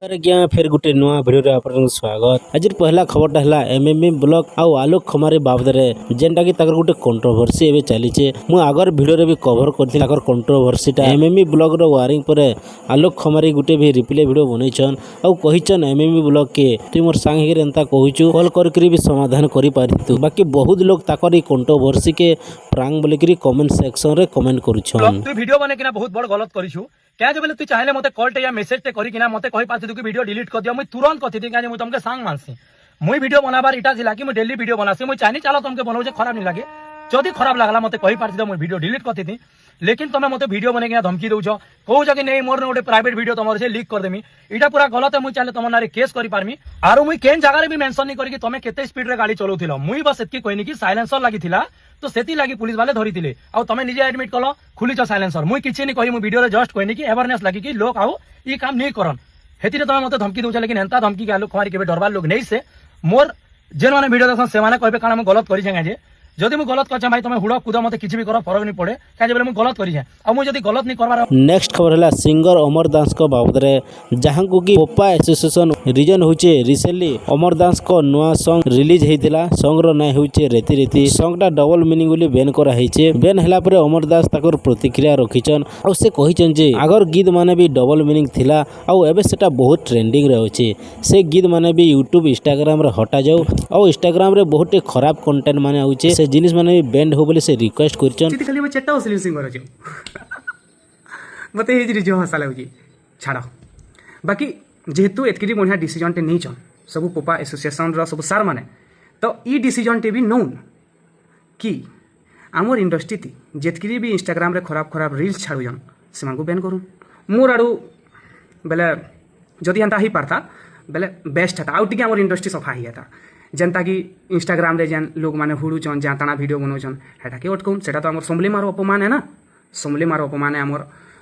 ଆଜ୍ଞା ଫେର ଗୋଟେ ନୂଆ ଭିଡ଼ିଓରେ ଆପଣଙ୍କୁ ସ୍ୱାଗତ। ଆଜିର ପହଲା ଖବରଟା ହେଲା ଏମଏମଇ ବ୍ଲକ ଆଉ ଆଲୋକ ଖମାରୀ ବାବଦରେ ଯେନ୍ଟା କି ତାଙ୍କର ଗୋଟେ କଣ୍ଟ୍ରୋଭର୍ସି ଏବେ ଚାଲିଛି। ମୁଁ ଆଗର ଭିଡ଼ିଓରେ ବି କଭର କରିଥିଲି ତାଙ୍କର କଣ୍ଟ୍ରୋଭର୍ସିଟା। ଏମଏମଇ ବ୍ଲକର ୱାରିଂ ପରେ ଆଲୋକ ଖମାରୀ ଗୋଟେ ବି ରିପ୍ଲେ ଭିଡ଼ିଓ ବନେଇଛନ୍ ଆଉ କହିଛନ୍ ଏମଏମଇ ବ୍ଲକ କେ ତୁଇ ମୋର ସାଙ୍ଗ ହେଇକି ଏନ୍ତା କହୁଛୁ କଲ୍ କରିକିରି ବି ସମାଧାନ କରିପାରିତୁ। ବାକି ବହୁତ ଲୋକ ତାଙ୍କର এই କଣ୍ଟ୍ରୋଭର୍ସି କେ ପ୍ରାଙ୍ଗ ବୋଲିକିରି କମେଣ୍ଟ ସେକ୍ସନରେ କମେଣ୍ଟ କରୁଛନ୍। तू वीडियो बनेकिना बहुत बड़ गलत करिछु क्या जे बोले तू चाहेले मते कॉल टे या मेसेज टे करिकिना मते कहि पाथि कि वीडियो डिलीट कर दियो मुई तुरंत कथि दिन काजे मुई तुमके सांग मानसी मुई वीडियो बनाबार इटा जिला कि मुई डेली वीडियो बनासी मुई चाहनी चलो तुमके बनाउ जे खराब नहीं लागे जदि खराब लागला मते कहि पाथि मुई वीडियो डिलीट करथि थी लेकिन तमे मते वीडियो बनेकिना धमकी दउछो कहू कि नहीं मोर गोटे प्राइवेट वीडियो तमर से लीक कर देमी इटा पूरा गलत है मुई चाहे तम नारे केस करि पारमी आरो मुई केन जगह रे भी मेंशन नहीं करी कि तमे केते स्पीड रे गाड़ी चलाउथिलो मुई बस एतकी कहनी कि साइलेंसर लागिथिला तो सेती लागी पुलिस वाले धरिथिले आ तमे निजे एडमिट कलो खुलीछ साइलेंसर मुई किछि नहीं कहि मुई वीडियो रे जस्ट कहनी कि अवेयरनेस लागी कि लोग आओ ई काम नहीं करन हेतिरे तमे मते धमकी दउछ लेकिन एंता धमकी के आलोक कुमारी केबे डरबार लोग नहीं से मोर जेन माने वीडियो देखन से माने कहबे काना हम गलत करि छे जे जदि मु गलत करछे भाई तमे हुड़ कूद मते किछि भी करो फरक नहीं पड़े काजे बोले मु गलत करि छे आ मु जदि गलत नहीं करबार। नेक्स्ट खबर है सिंगर अमर दास को बाबदरे जहां को कि पोपा एसोसिएशन रीजन होचे रिसेंटली अमर दास को नया सॉन्ग रिलीज हेतिला सॉन्ग रो नाम होचे रेती रेती सॉन्गटा डबल मीनिंग बोली बैन करा हेचे बैन हला परे अमर दास ताकर प्रतिक्रिया रखिछन और से कहिछन जे आगर गीत माने भी डबल मीनिंग थिला और एबे सेटा बहुत ट्रेंडिंग रे होचे से गीत माने भी यूट्यूब इंस्टाग्राम रे हटा जाऊ और इंस्टाग्राम रे बहुत खराब कंटेंट माने होचे से जिनिस माने भी बैंड हो बोले से रिक्वेस्ट करछन चिति खाली चेटा असली सिंगर अछि मते हेजि जो हसा लागुची छाड़ बाकी जेहेतु एतकी बढ़िया डिसीजन टे नहीं सब पोपा एसोसिएशन रो सब सार माने तो ई डिसीजन टे भी नोन कि आमर इंडस्ट्री थी जेतकी भी इंस्टाग्राम रे खराब खराब रील्स छाड़ुजन से को बैन करूँ मोर आड़ू बेले जदि एंता ही पारता बेले बेस्ट था आउ टिके आमर इंडस्ट्री सफा ही था जेनता कि इंस्टाग्राम रे जेन लोग माने हुड़ुचन जहाँ ताना वीडियो बनौछन हेटा के अटकौन सेटा तो आमर समले मारो अपमान है ना समले मारो अपमान है आमर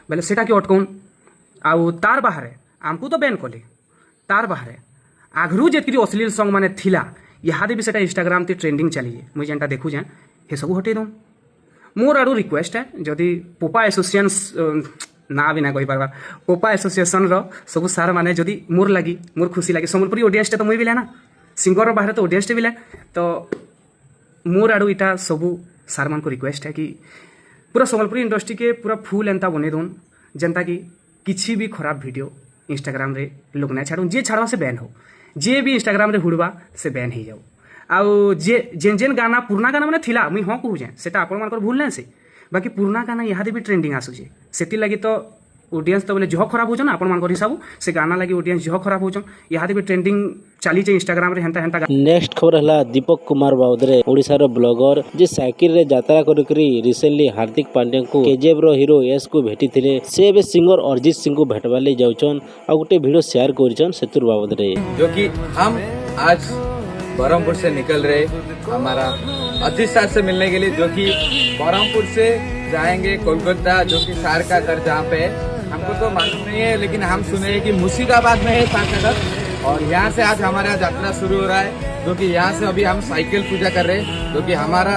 बेले सेटा के अटकौन आउ तार बाहर आमको तो बैन कले तार बाहर आगरू जेतकी अश्लील सॉन्ग माने थिला इहादे भी सेटा इंस्टाग्राम ते ट्रेंडिंग चली मुई जेनटा देखु जे हे सब हटे दऊँ मोर आड़ू रिक्वेस्ट है जदि पोपा एसोसिएशन ना भी ना कही पार्बा पोपा एसोसिएशन रो सब सार माने जदि मोर लगी मोर खुशी लगी सम्बलपुरी ऑडियंस तो मुई भी ना सिंगर बाहर तो ऑडियंस भी तो मोर आड़ू इटा सबू सार मान को रिक्वेस्ट है कि पूरा सम्बलपुरी इंडस्ट्री के पूरा फुल एंता बने दौन जनता कि किसी भी खराब वीडियो इंस्टाग्राम रे लोग ना छाड़ू जे छाड़वा से बैन हो जे भी इंस्टाग्राम रे हुड़वा से बैन हो जाओ आउ जे जेन जेन गाना पुराना गाना मैंने थिला मुई हाँ कहूँ से आपण मान भूल ना से बाकी पुराना गाना यहाँ भी ट्रेंडिंग आसूचे से लगी तो ऑडियंस तो बोले जह खराब होचन आपण मान हिसाब से गाना लगी ऑडियंस जह खराब होचन यहाँ भी ट्रेंडिंग चली इंस्टाग्राम रे हेंता हेंता। नेक्स्ट खबर है दीपक कुमार बाबदरे ओडिशा रो ब्लॉगर जे साइकिल रे यात्रा करी रिसेंटली हार्दिक पांड्या को केजीएफ रो हीरो यश को भेटी थिले से बे सिंगर अरिजीत सिंह को भेटवाले जाउछन आ गुटे वीडियो शेयर करछन सेतुर बाबदरे जो कि हम आज बरहमपुर से निकल रहे हमारा अजीत सर से मिलने के लिए जो कि बरहमपुर से जाएंगे कोलकाता जो कि सार का घर जहाँ पे है हमको तो मालूम नहीं है लेकिन हम सुने हैं कि मुर्शिदाबाद में है सार का घर और यहाँ से आज हमारा यात्रा शुरू हो रहा है जो कि यहाँ से अभी हम साइकिल पूजा कर रहे हैं जो कि हमारा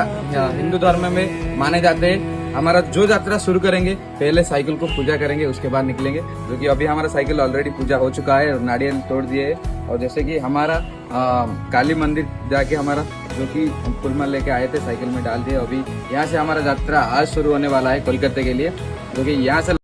हिंदू धर्म में माने जाते हैं हमारा जो यात्रा शुरू करेंगे पहले साइकिल को पूजा करेंगे उसके बाद निकलेंगे जो कि अभी हमारा साइकिल ऑलरेडी पूजा हो चुका है और नारियल तोड़ दिए और जैसे कि हमारा काली मंदिर जाके हमारा जो कि फूल माल लेके आए थे साइकिल में डाल दिए अभी यहाँ से हमारा यात्रा आज शुरू होने वाला है कोलकाता के लिए जो कि यहाँ से